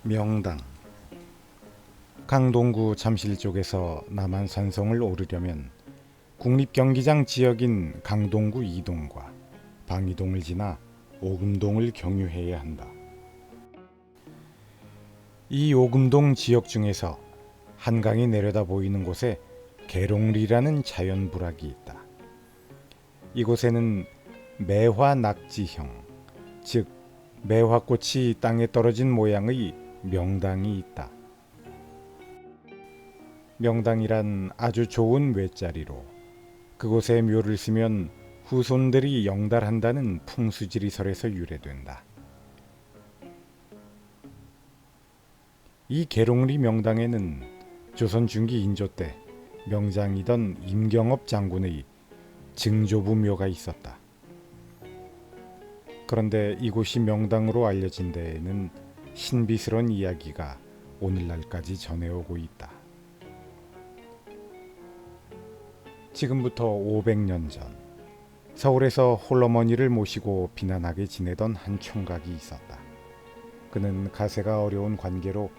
명당. 강동구 잠실 쪽에서 남한산성을 오르려면 국립경기장 지역인 강동구 2동과 방이동을 지나 오금동을 경유해야 한다. 이 오금동 지역 중에서 한강이 내려다 보이는 곳에 계롱리라는 자연불악이 있다. 이곳에는 매화낙지형, 즉 매화꽃이 땅에 떨어진 모양의 명당이 있다. 명당이란 아주 좋은 외자리로 그곳에 묘를 쓰면 후손들이 영달한다는 풍수지리설에서 유래된다. 이 계롱리 명당에는 조선 중기 인조 때 명장이던 임경업 장군의 증조부 묘가 있었다. 그런데 이곳이 명당으로 알려진 데에는 신비스러운 이야기가 오늘날까지 전해오고 있다. 지금부터 500년 전 서울에서 홀어머니를 모시고 비난하게 지내던 한 총각이 있었다. 그는 가세가 어려운 관계로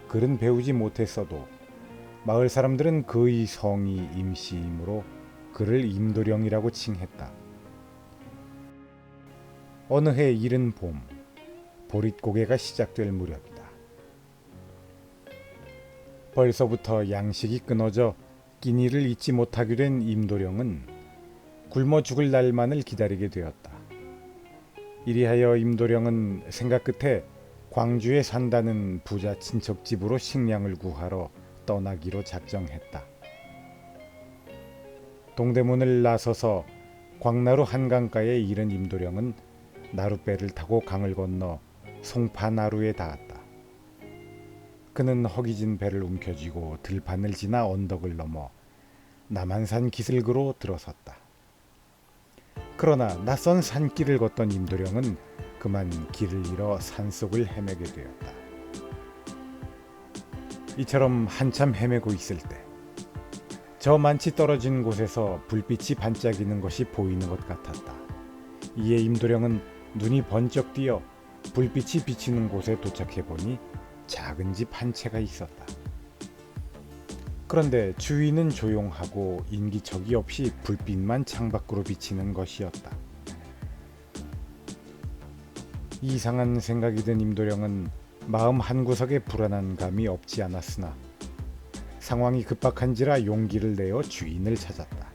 글은 배우지 못했어도 마을 사람들은 그의 성이 임씨이므로 그를 임도령이라고 칭했다. 어느 해 이른 봄, 보릿고개가 시작될 무렵이다. 벌써부터 양식이 끊어져 끼니를 잊지 못하게 된 임도령은 굶어 죽을 날만을 기다리게 되었다. 이리하여 임도령은 생각 끝에 광주에 산다는 부자 친척 집으로 식량을 구하러 떠나기로 작정했다. 동대문을 나서서 광나루 한강가에 이른 임도령은 나룻배를 타고 강을 건너 송파나루에 닿았다. 그는 허기진 배를 움켜쥐고 들판을 지나 언덕을 넘어 남한산 기슭으로 들어섰다. 그러나 낯선 산길을 걷던 임도령은 그만 길을 잃어 산속을 헤매게 되었다. 이처럼 한참 헤매고 있을 때 저 많이 떨어진 곳에서 불빛이 반짝이는 것이 보이는 것 같았다. 이에 임도령은 눈이 번쩍 띄어 불빛이 비치는 곳에 도착해 보니 작은 집 한 채가 있었다. 그런데 주위는 조용하고 인기척이 없이 불빛만 창밖으로 비치는 것이었다. 이상한 생각이 든 임도령은 마음 한구석에 불안한 감이 없지 않았으나 상황이 급박한지라 용기를 내어 주인을 찾았다.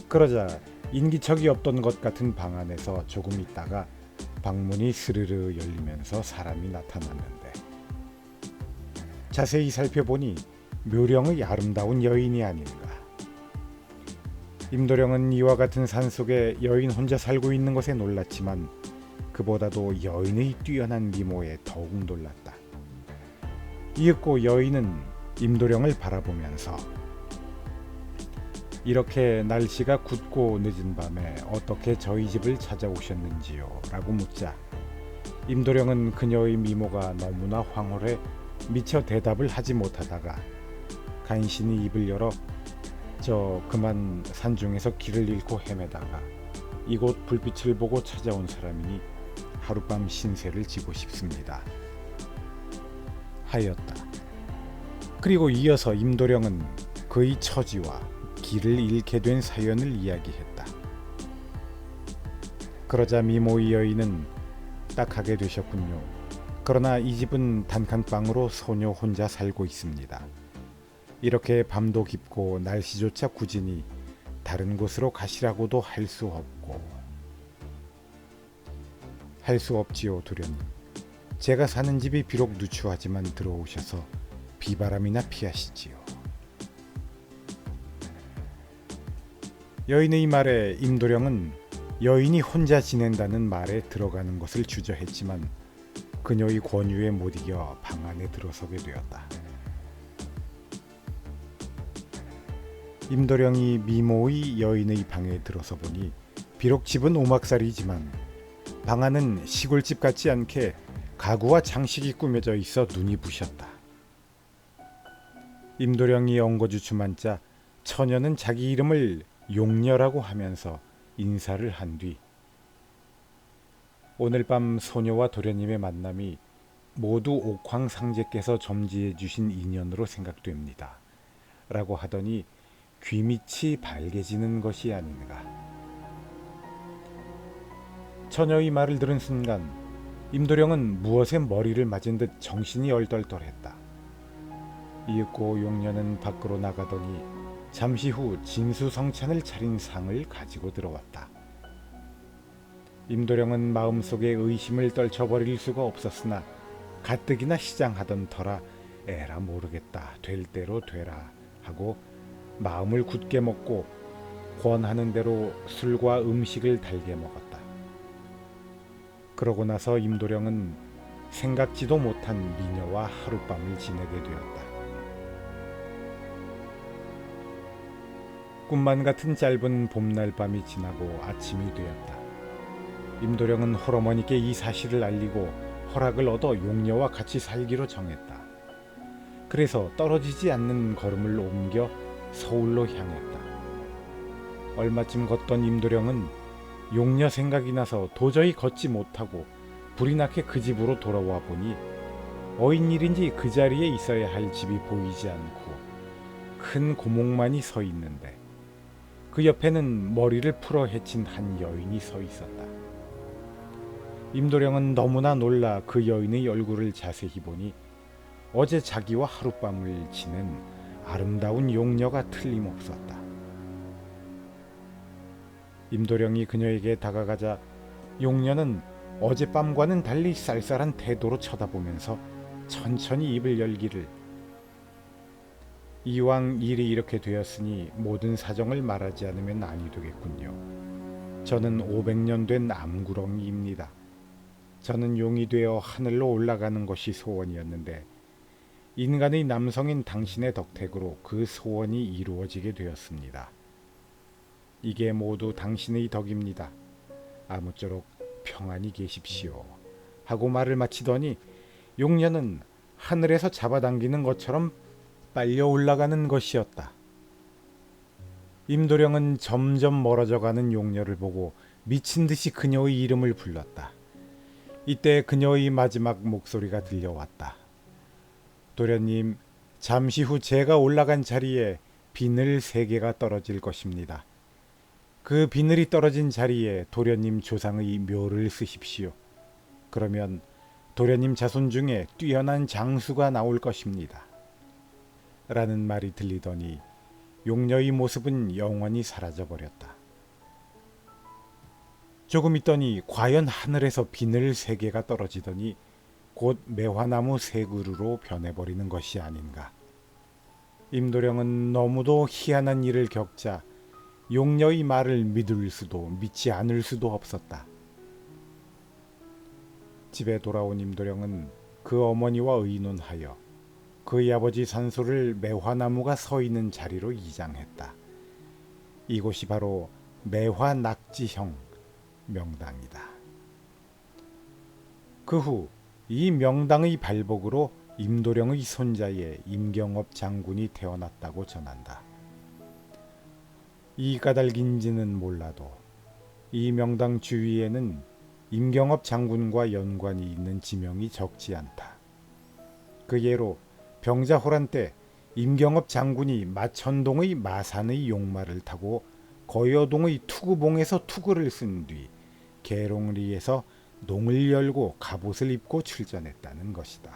그러자 인기척이 없던 것 같은 방 안에서 조금 있다가 방문이 스르르 열리면서 사람이 나타났는데 자세히 살펴보니 묘령의 아름다운 여인이 아닌가. 임도령은 이와 같은 산속에 여인 혼자 살고 있는 것에 놀랐지만 그보다도 여인의 뛰어난 미모에 더욱 놀랐다. 이윽고 여인은 임도령을 바라보면서 이렇게 날씨가 굳고 늦은 밤에 어떻게 저희 집을 찾아오셨는지요? 라고 묻자 임도령은 그녀의 미모가 너무나 황홀해 미처 대답을 하지 못하다가 간신히 입을 열어 저 그만 산중에서 길을 잃고 헤매다가 이곳 불빛을 보고 찾아온 사람이니 하룻밤 신세를 지고 싶습니다. 하였다. 그리고 이어서 임도령은 그의 처지와 길을 잃게 된 사연을 이야기했다. 그러자 미모의 여인은 딱하게 되셨군요. 그러나 이 집은 단칸방으로 소녀 혼자 살고 있습니다. 이렇게 밤도 깊고 날씨조차 굳으니 다른 곳으로 가시라고도 할 수 없고 할 수 없지요 도련님. 제가 사는 집이 비록 누추하지만 들어오셔서 비바람이나 피하시지요. 여인의 말에 임도령은 여인이 혼자 지낸다는 말에 들어가는 것을 주저했지만 그녀의 권유에 못 이겨 방 안에 들어서게 되었다. 임도령이 미모의 여인의 방에 들어서 보니 비록 집은 오막살이지만 방 안은 시골집 같지 않게 가구와 장식이 꾸며져 있어 눈이 부셨다. 임도령이 엉거주춤앉자 처녀는 자기 이름을 용녀라고 하면서 인사를 한 뒤 오늘 밤 소녀와 도련님의 만남이 모두 옥황상제께서 점지해 주신 인연으로 생각됩니다. 라고 하더니 귀밑이 밝아지는 것이 아닌가. 처녀의 말을 들은 순간 임도령은 무엇에 머리를 맞은 듯 정신이 얼떨떨했다. 이윽고 용녀는 밖으로 나가더니 잠시 후 진수성찬을 차린 상을 가지고 들어왔다. 임도령은 마음속에 의심을 떨쳐버릴 수가 없었으나 가뜩이나 시장하던 터라 에라 모르겠다, 될 대로 되라 하고 마음을 굳게 먹고 권하는 대로 술과 음식을 달게 먹었다. 그러고 나서 임도령은 생각지도 못한 미녀와 하룻밤을 지내게 되었다. 꿈만 같은 짧은 봄날 밤이 지나고 아침이 되었다. 임도령은 홀어머니께 이 사실을 알리고 허락을 얻어 용녀와 같이 살기로 정했다. 그래서 떨어지지 않는 걸음을 옮겨 서울로 향했다. 얼마쯤 걷던 임도령은 용녀 생각이 나서 도저히 걷지 못하고 불이 나게 그 집으로 돌아와 보니 어인일인지 그 자리에 있어야 할 집이 보이지 않고 큰 고목만이 서 있는데 그 옆에는 머리를 풀어 헤친 한 여인이 서 있었다. 임도령은 너무나 놀라 그 여인의 얼굴을 자세히 보니 어제 자기와 하룻밤을 지낸 아름다운 용녀가 틀림없었다. 임도령이 그녀에게 다가가자 용녀는 어젯밤과는 달리 쌀쌀한 태도로 쳐다보면서 천천히 입을 열기를, 이왕 일이 이렇게 되었으니 모든 사정을 말하지 않으면 아니 되겠군요. 저는 500년 된 암구렁이입니다. 저는 용이 되어 하늘로 올라가는 것이 소원이었는데 인간의 남성인 당신의 덕택으로 그 소원이 이루어지게 되었습니다. 이게 모두 당신의 덕입니다. 아무쪼록 평안히 계십시오. 하고 말을 마치더니 용녀는 하늘에서 잡아당기는 것처럼 빨려 올라가는 것이었다. 임도령은 점점 멀어져가는 용녀를 보고 미친 듯이 그녀의 이름을 불렀다. 이때 그녀의 마지막 목소리가 들려왔다. 도련님, 잠시 후 제가 올라간 자리에 비늘 3개가 떨어질 것입니다. 그 비늘이 떨어진 자리에 도련님 조상의 묘를 쓰십시오. 그러면 도련님 자손 중에 뛰어난 장수가 나올 것입니다. 라는 말이 들리더니 용녀의 모습은 영원히 사라져버렸다. 조금 있더니 과연 하늘에서 비늘 3개가 떨어지더니 곧 매화나무 3그루로 변해버리는 것이 아닌가. 임도령은 너무도 희한한 일을 겪자 용녀의 말을 믿을 수도 믿지 않을 수도 없었다. 집에 돌아온 임도령은 그 어머니와 의논하여 그의 아버지 산소를 매화나무가 서 있는 자리로 이장했다. 이곳이 바로 매화낙지형 명당이다. 그 후 이 명당의 발복으로 임도령의 손자의 임경업 장군이 태어났다고 전한다. 이 까닭인지는 몰라도 이 명당 주위에는 임경업 장군과 연관이 있는 지명이 적지 않다. 그 예로 병자호란 때 임경업 장군이 마천동의 마산의 용마를 타고 거여동의 투구봉에서 투구를 쓴 뒤 계롱리에서 농을 열고 갑옷을 입고 출전했다는 것이다.